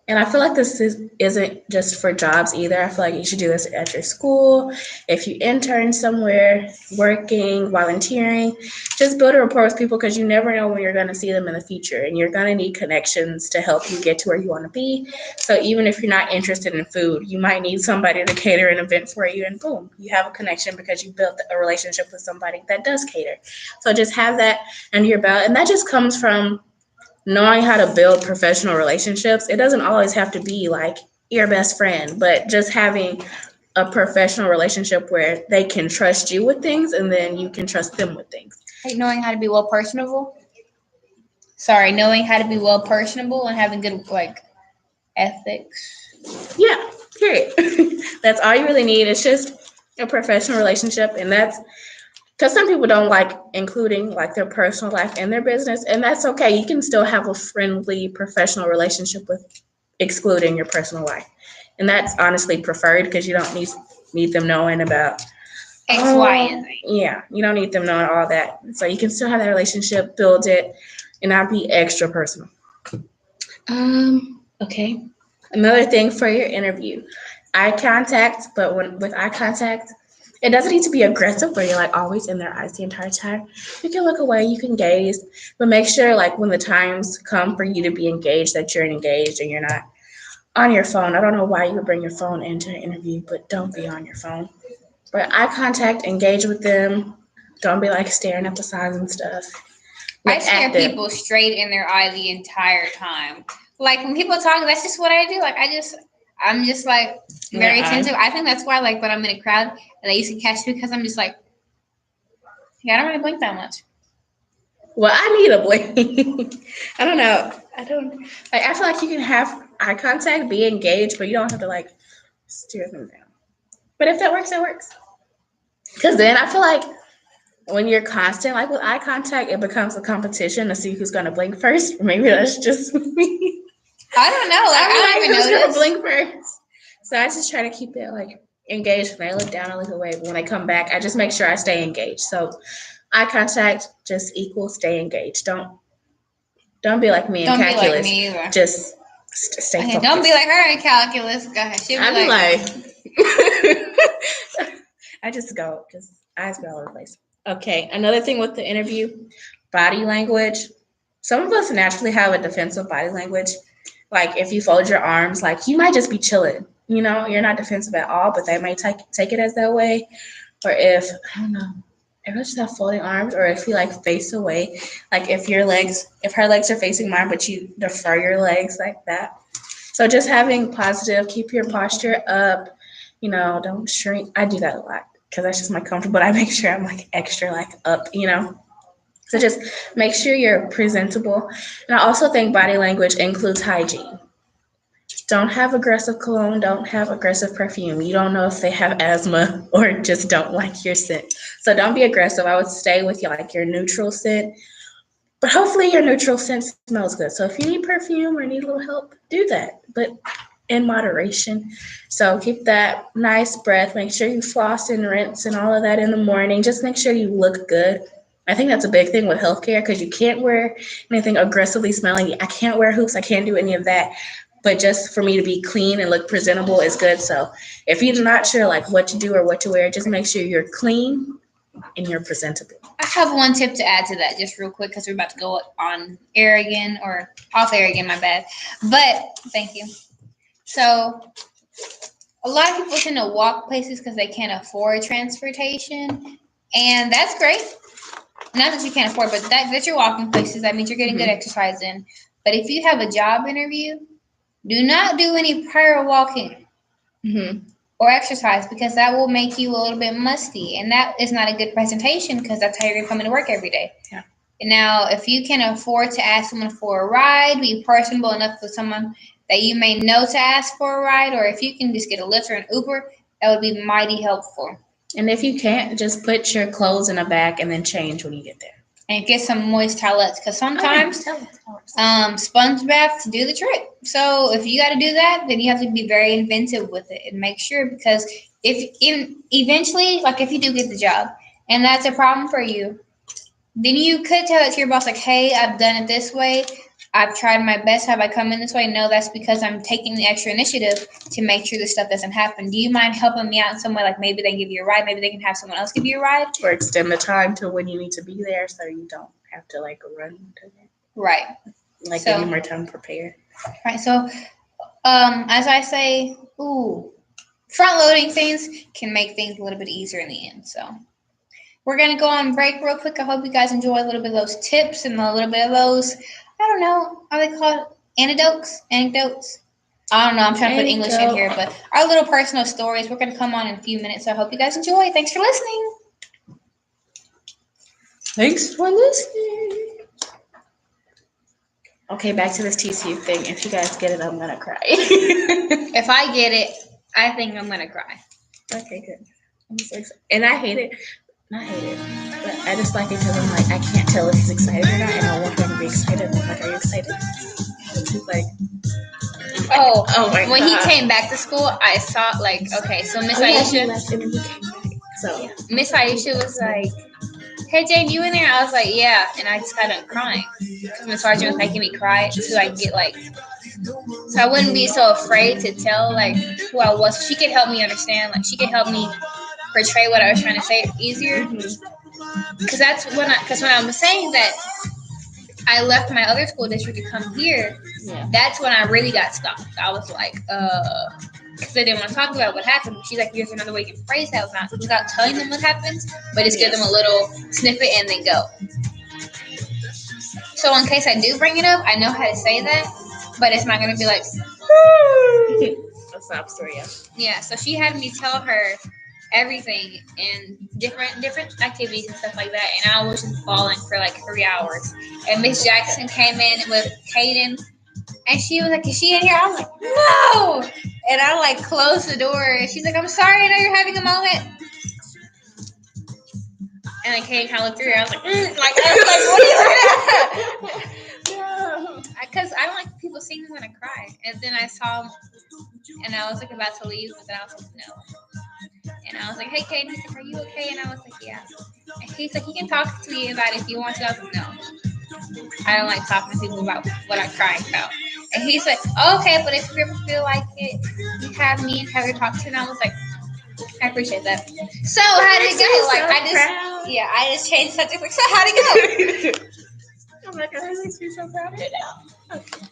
And I feel like isn't just for jobs either. I feel like you should do this at your school. If you intern somewhere, working, volunteering, just build a rapport with people because you never know when you're going to see them in the future. And you're going to need connections to help you get to where you want to be. So even if you're not interested in food, you might need somebody to cater an event for you. And boom, you have a connection because you built a relationship with somebody that does cater. So just have that under your belt. And that just comes from knowing how to build professional relationships. It doesn't always have to be like your best friend, but just having a professional relationship where they can trust you with things and then you can trust them with things. Like knowing how to be well personable. Sorry, knowing how to be well personable and having good like ethics. Yeah, period. That's all you really need. It's just a professional relationship, and that's because some people don't like including like their personal life in their business, and that's okay. You can still have a friendly professional relationship with excluding your personal life, and that's honestly preferred because you don't need them knowing about X, Y, and Z. Yeah, you don't need them knowing all that, so you can still have that relationship, build it, and not be extra personal. Okay. Another thing for your interview, eye contact, but with eye contact, it doesn't need to be aggressive where you're like always in their eyes the entire time. You can look away, you can gaze, but make sure like when the times come for you to be engaged that you're engaged and you're not on your phone. I don't know why you would bring your phone into an interview, but don't be on your phone. But eye contact, engage with them. Don't be like staring at the signs and stuff. I stare people straight in their eye the entire time. Like when people talk, that's just what I do. Like I'm just like very attentive. I think that's why like when I'm in a crowd and they used to catch me because I'm just like, yeah, I don't really blink that much. Well, I need a blink. I don't know. I feel like you can have eye contact, be engaged, but you don't have to like stare them down. But if that works, that works. Because then I feel like when you're constant, like with eye contact, it becomes a competition to see who's gonna blink first. Or maybe that's just me. I don't know. Like I don't even know who's gonna blink first. So I just try to keep it like engaged. When I look down, I look away. But when I come back, I just make sure I stay engaged. So eye contact just equals stay engaged. Don't be like me in calculus. Don't be like me either. Just stay focused. Don't be like her in calculus. Go ahead. I'd be like I just eyes go all over the place. Okay, another thing with the interview, body language. Some of us naturally have a defensive body language. Like if you fold your arms, like you might just be chilling. You know, you're not defensive at all, but they might take it as that way. Or if I just have folding arms, or if you like face away, like if her legs are facing mine, but you defer your legs like that. So just having positive, keep your posture up. You know, don't shrink. I do that a lot because that's just my comfort, but I make sure I'm like extra like up, you know. So just make sure you're presentable. And I also think body language includes hygiene. Don't have aggressive cologne, don't have aggressive perfume. You don't know if they have asthma or just don't like your scent. So don't be aggressive. I would stay with your neutral scent. But hopefully your neutral scent smells good. So if you need perfume or need a little help, do that. But in moderation. So keep that nice breath. Make sure you floss and rinse and all of that in the morning. Just make sure you look good. I think that's a big thing with healthcare because you can't wear anything aggressively smelling. I can't wear hoops. I can't do any of that. But just for me to be clean and look presentable is good. So if you're not sure like what to do or what to wear, just make sure you're clean and you're presentable. I have one tip to add to that just real quick because we're about to go on air again or off air again, my bad. But thank you. So a lot of people tend to walk places because they can't afford transportation. And that's great. Not that you can't afford, but that you're walking places. That means you're getting good exercise in. But if you have a job interview, do not do any prior walking or exercise because that will make you a little bit musty. And that is not a good presentation because that's how you're going to come into work every day. Yeah. And now, if you can afford to ask someone for a ride, be personable enough with someone that you may know to ask for a ride, or if you can just get a Lyft or an Uber, that would be mighty helpful. And if you can't, just put your clothes in a bag and then change when you get there. And get some moist towelettes because sometimes sponge baths do the trick. So if you got to do that, then you have to be very inventive with it and make sure, because eventually, like if you do get the job and that's a problem for you, then you could tell it to your boss, like, hey, I've done it this way. I've tried my best. Have I come in this way? No, that's because I'm taking the extra initiative to make sure this stuff doesn't happen. Do you mind helping me out in some way? Like maybe they give you a ride. Maybe they can have someone else give you a ride. Or extend the time to when you need to be there so you don't have to like run to it. Right. Like give you more time to prepare. Right. So, as I say, front loading things can make things a little bit easier in the end. So we're going to go on break real quick. I hope you guys enjoy a little bit of those tips and a little bit of those, I don't know, are they called anecdotes? I don't know. I'm trying to put English in here, but our little personal stories. We're going to come on in a few minutes. So I hope you guys enjoy. Thanks for listening. Thanks for listening. Okay, back to this TCU thing. If you guys get it, I'm going to cry. If I get it, I think I'm going to cry. Okay, good. I'm so excited. And I hate it. Not hate it, but I just like it because I'm like, I can't tell if he's excited or not, and I want him to be excited. I'm like, are you excited? And he's like, oh my when God. he came back to school, I saw like, okay, so Miss He Aisha, left and then he came back. So Miss Aisha was like, hey Jane, you in there? I was like, yeah, and I just got done crying because Miss Sargent was making me cry so I get like, so I wouldn't be so afraid to tell like who I was. She could help me understand, like she could help me portray what I was trying to say easier. Because that's when I was saying that I left my other school district to come here, that's when I really got stopped. I was like, because they didn't want to talk about what happened. She's like, here's another way you can phrase that without telling them what happens, but just give them a little snippet and then go. So in case I do bring it up, I know how to say that, but it's not going to be like, a sob story, yeah. Yeah, so she had me tell her everything and different activities and stuff like that, and I was just bawling for like 3 hours. And Miss Jackson came in with Kaden, and she was like, is she in here? I was like, no! And I like closed the door, and she's like, I'm sorry, I know you're having a moment. And then Kaden kind of looked through her, I was like, what are you looking at? Because I don't like people seeing me when I cry. And then I saw, and I was like about to leave, but then I was like, no. And I was like, hey, Kaden. He's like, are you okay? And I was like, yeah. And he's like, you can talk to me about it if you want to. I was like, no. I don't like talking to people about what I'm crying about. And he's like, oh, okay, but if you ever feel like it, you have me and Heather talk to. And I was like, I appreciate that. So how did it go? Like, I just changed subject. Like, so how'd it go? I'm like, I really see so proud of it now. Okay.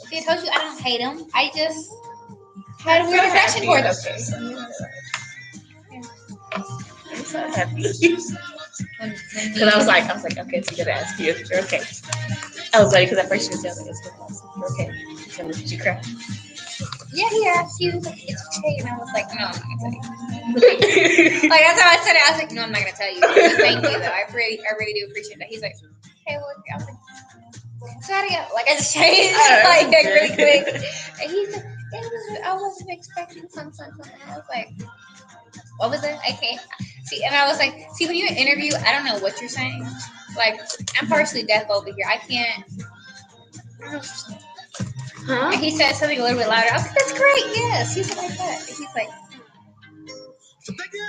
See, I told you I don't hate him. I just had a weird attraction for them. I'm so happy. Because I was like, okay, so you gotta ask you if you're okay. I was ready because at first she was like, it's okay. So did you cry? Yeah, he asked you, like, it's okay. And I was like, no, I'm not gonna tell you. Like, that's how I said it. I was like, no, I'm not gonna tell you. Thank you, though. I really do appreciate that. He's like, hey, well, I was like, so how do you, like, I just changed, like, really quick. And he's like, I wasn't expecting something. And I was like, what was it? I can't see. And I was like, see, when you interview, I don't know what you're saying. Like, I'm partially deaf over here. I can't. I don't know what you're saying. Huh? And he said something a little bit louder. I was like, that's great. Yes. He's like that. And he's like,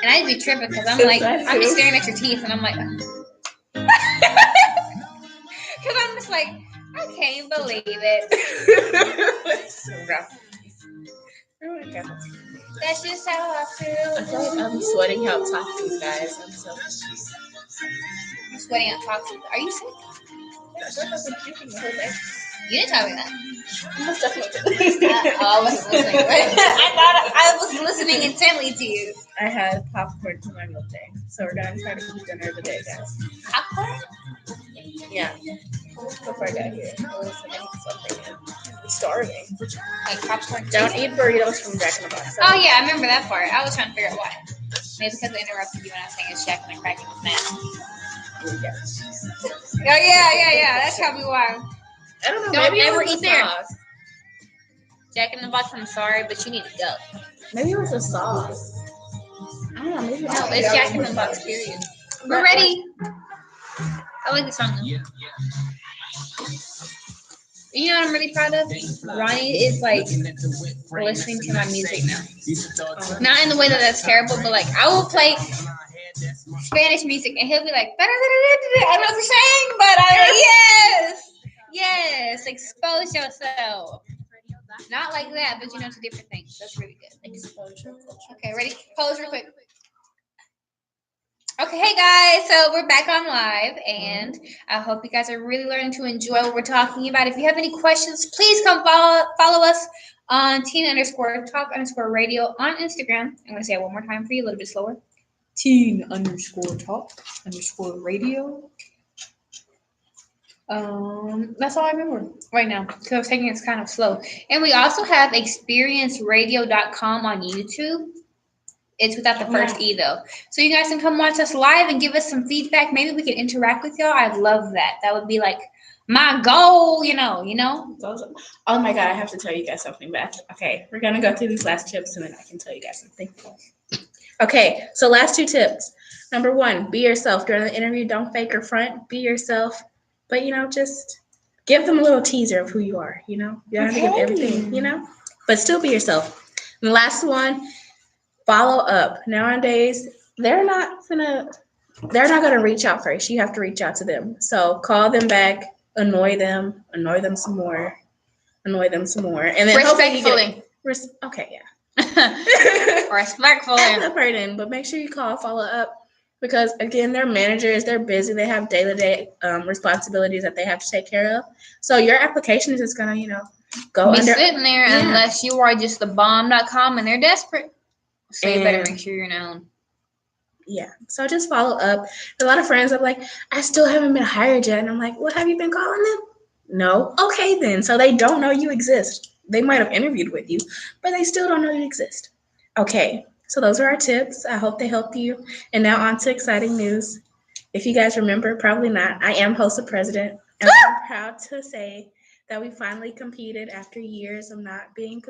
and I'd be tripping because I'm like, I'm just staring at your teeth, and I'm like, because I'm just like, I can't believe it. So rough. Oh my God. That's just how I feel. I feel like I'm sweating out talking to you guys. I'm so I'm sweating out talking. Are you sick? I feel like I've been puking the whole day. You didn't tell me that. I must definitely. I wasn't listening. I thought I was listening intently to you. I had popcorn for my meal day, so we're gonna try to eat dinner today, guys. Popcorn? Yeah. Before I got here, I was like, I need something. I'm starving. Like popcorn? Don't eat burritos from Jack in the Box. Oh yeah, I remember that part. I was trying to figure out why. Maybe because I interrupted you when I was saying it's Jack and the cracking was nasty. Yeah. Oh yeah. That's probably why. I don't know. Don't maybe ever it was eat the there. sauce. Jack in the Box, I'm sorry, but you need to go. Maybe it was the sauce. I don't know. Maybe No, it's Jack in the Box, period. We're ready. I like this song though. You know what I'm really proud of? Ronnie is like listening to my music now. Not in the way that that's terrible, but like I will play Spanish music and he'll be like, I don't know what you're saying, but I'm like, yes, expose yourself. Not like that, but you know, it's a different thing. That's really good. Exposure. Okay, ready? Pose real quick. Okay, hey guys, so we're back on live, and I hope you guys are really learning to enjoy what we're talking about. If you have any questions, please come follow us on teen_talk_radio on Instagram. I'm gonna say it one more time for you, a little bit slower. teen_talk_radio. That's all I remember right now because I was taking it kind of slow. And we also have experienceradio.com on YouTube. It's without the first E though. So you guys can come watch us live and give us some feedback. Maybe we can interact with y'all. I'd love that. That would be like my goal, you know. Oh my God, I have to tell you guys something, Beth. Okay, we're gonna go through these last tips and then I can tell you guys something. Okay, so last 2 tips. Number 1, be yourself. During the interview, don't fake or front. Be yourself. But just give them a little teaser of who you are, You don't have to give everything, But still be yourself. And the last one, follow up. Nowadays, they're not gonna reach out first. You have to reach out to them. So call them back, annoy them some more, and then respectfully. Okay, yeah. Respectfully. Add the burden, but make sure you call, follow up, because again, they're managers. They're busy. They have day-to-day responsibilities that they have to take care of. So your application is just gonna, go be under. sitting there unless you are just the bomb.com and they're desperate. So you better make sure you're known. Yeah. So just follow up. A lot of friends are like, I still haven't been hired yet. And I'm like, what have you been calling them? No. Okay, then. So they don't know you exist. They might have interviewed with you, but they still don't know you exist. Okay. So those are our tips. I hope they help you. And now on to exciting news. If you guys remember, probably not, I am HOSA president. And I'm proud to say that we finally competed after years of not being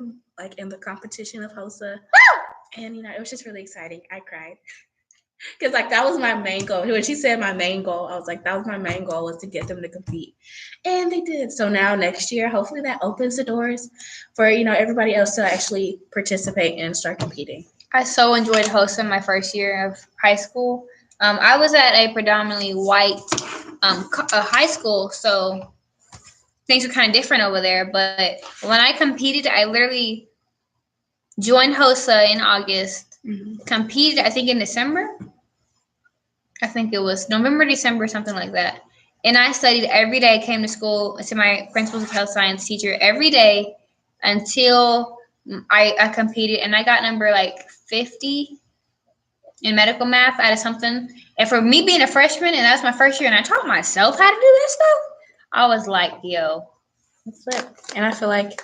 in the competition of HOSA. And, it was just really exciting. I cried. Because, that was my main goal. When she said my main goal, I was like, that was my main goal, was to get them to compete. And they did. So now next year, hopefully that opens the doors for, everybody else to actually participate and start competing. I so enjoyed HOSA my first year of high school. I was at a predominantly white high school, so things were kind of different over there. But when I competed, I literally joined HOSA in August, competed, I think, in December. I think it was November, December, something like that. And I studied every day. I came to school to my principal's health science teacher every day until I competed. And I got number 50 in medical math out of something. And for me being a freshman, and that was my first year, and I taught myself how to do this stuff, I was like, yo. That's it. And I feel like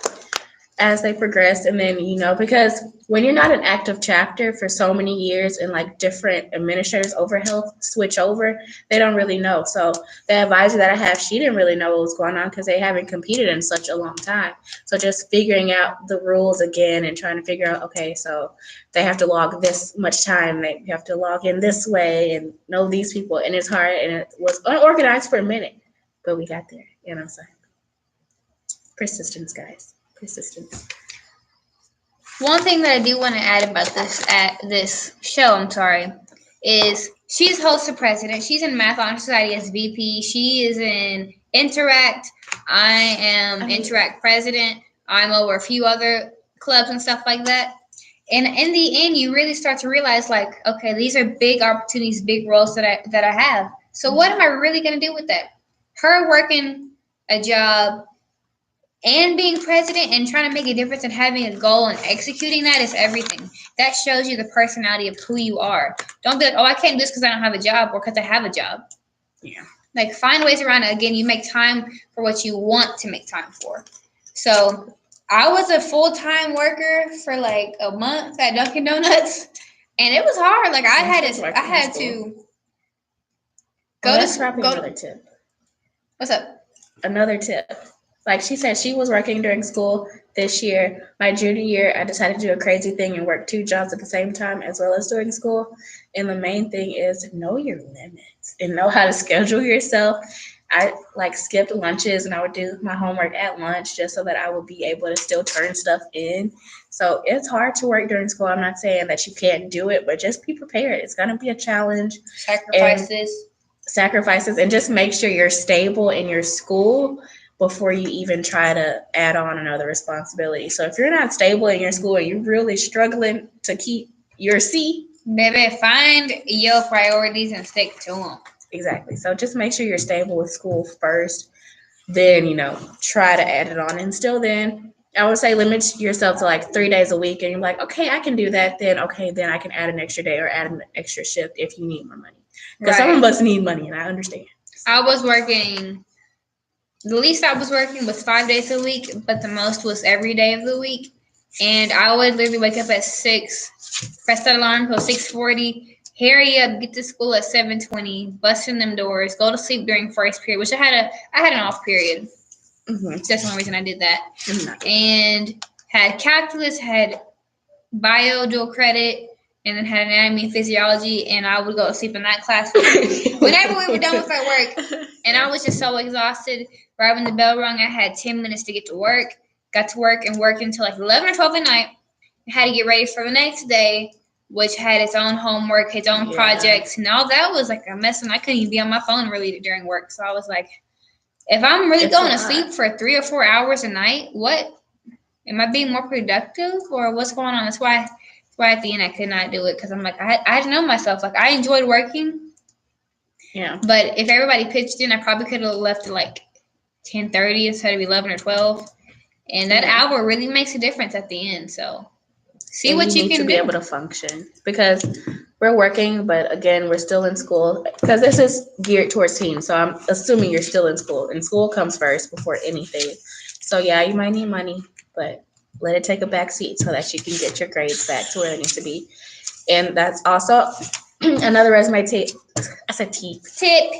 as they progress, and then, because when you're not an active chapter for so many years and different administrators over health switch over, they don't really know. So the advisor that I have, she didn't really know what was going on because they haven't competed in such a long time. So just figuring out the rules again and trying to figure out, okay, so they have to log this much time, they have to log in this way and know these people. And it's hard, and it was unorganized for a minute, but we got there, So persistence, guys. Persistence. One thing that I do want to add about this show, is she's HOSA president. She's in Math Honor Society as VP. She is in Interact. I am Interact president. I'm over a few other clubs and stuff like that. And in the end, you really start to realize, okay, these are big opportunities, big roles that I have. So what am I really going to do with that? Her working a job and being president and trying to make a difference and having a goal and executing that is everything. That shows you the personality of who you are. Don't be like, I can't do this because I don't have a job or because I have a job. Yeah. Find ways around it. Again, you make time for what you want to make time for. So I was a full-time worker for a month at Dunkin' Donuts, and it was hard. I had to go to probably another tip. What's up? Another tip. Like she said, she was working during school this year. My junior year, I decided to do a crazy thing and work 2 jobs at the same time as well as doing school. And the main thing is know your limits and know how to schedule yourself. I like skipped lunches and I would do my homework at lunch just so that I would be able to still turn stuff in. So it's hard to work during school. I'm not saying that you can't do it, but just be prepared. It's going to be a challenge. Sacrifices, and just make sure you're stable in your school before you even try to add on another responsibility. So if you're not stable in your school and you're really struggling to keep your C, Baby, find your priorities and stick to them. exactly. So just make sure you're stable with school first, then, try to add it on. And still then, I would say limit yourself to like 3 days a week. And you're like, okay, I can do that. Then, okay, then I can add an extra day or add an extra shift if you need more money. Because some of us need money, and I understand. I was working, the least I was working was 5 days a week, but the most was every day of the week. And I would literally wake up at 6, press that alarm till 6:40, hurry up, get to school at 7:20, bust in them doors, go to sleep during first period, which I had an off period. Mm-hmm. That's the only reason I did that. Mm-hmm. And had calculus, had bio, dual credit, and then had anatomy and physiology, and I would go to sleep in that class whenever we were done with our work. And I was just so exhausted. Right when the bell rung, I had 10 minutes to get to work. Got to work and worked until like 11 or 12 at night. I had to get ready for the next day, which had its own homework, its own projects, and all that was like a mess, and I couldn't even be on my phone really during work. So I was like, if I'm really going to sleep for 3 or 4 hours a night, what? Am I being more productive, or what's going on? That's why at the end I could not do it, because I'm like, I had to know myself. Like, I enjoyed working. Yeah. But if everybody pitched in, I probably could have left at like 10:30 instead of 11 or 12. And that hour really makes a difference at the end. So see and what you need can to do. Be able to function, because we're working, but again, we're still in school, because this is geared towards teens. So I'm assuming you're still in school, and school comes first before anything. So yeah, you might need money, but let it take a back seat so that you can get your grades back to where they need to be. And that's also another resume tip. I said tip. Tip.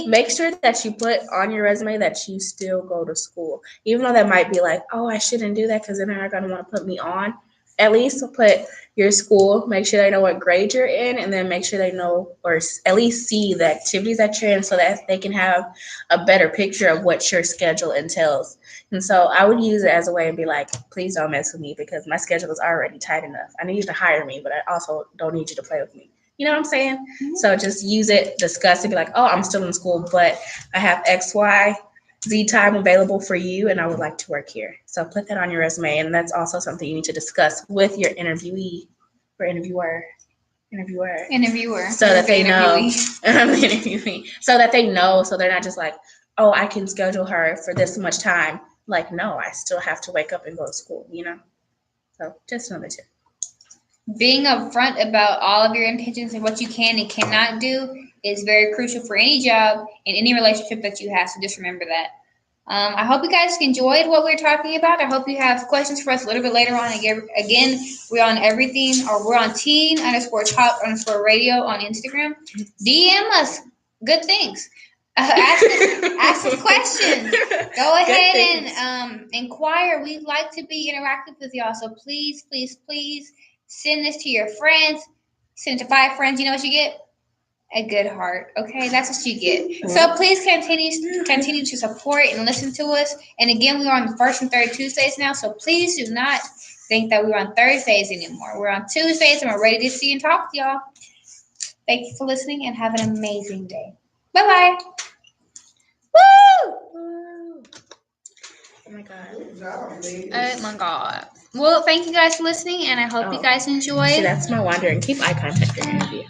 Make sure that you put on your resume that you still go to school. Even though that might be like, oh, I shouldn't do that because then they're going to want to put me on. At least put your school, make sure they know what grade you're in, and then make sure they know, or at least see the activities that you're in, so that they can have a better picture of what your schedule entails. And so I would use it as a way to be like, please don't mess with me, because my schedule is already tight enough. I need you to hire me, but I also don't need you to play with me. You know what I'm saying? Mm-hmm. So just use it, discuss it, be like, oh, I'm still in school, but I have X, Y, Z time available for you, and I would like to work here. So put that on your resume, and that's also something you need to discuss with your interviewee or interviewer. So that they know. Interviewee. So that they know, so they're not just like, oh, I can schedule her for this much time. Like, no, I still have to wake up and go to school, So just another tip. Being upfront about all of your intentions and what you can and cannot do is very crucial for any job and any relationship that you have. So just remember that. I hope you guys enjoyed what we're talking about. I hope you have questions for us a little bit later on. Again, we're on everything, or we're on teen_top_radio on Instagram. DM us good things. Ask us questions. Go ahead and inquire. We'd like to be interactive with y'all. So please, please, please send this to your friends. Send it to 5 friends. You know what you get? A good heart. Okay, that's what you get. So please continue to support and listen to us. And again, we're on the first and third Tuesdays now. So please do not think that we're on Thursdays anymore. We're on Tuesdays, and we're ready to see and talk to y'all. Thank you for listening, and have an amazing day. Bye-bye. Woo! Oh my God. Oh my God. Well, thank you guys for listening, and I hope you guys enjoyed. See, that's my wonder. And keep eye contact during the interview.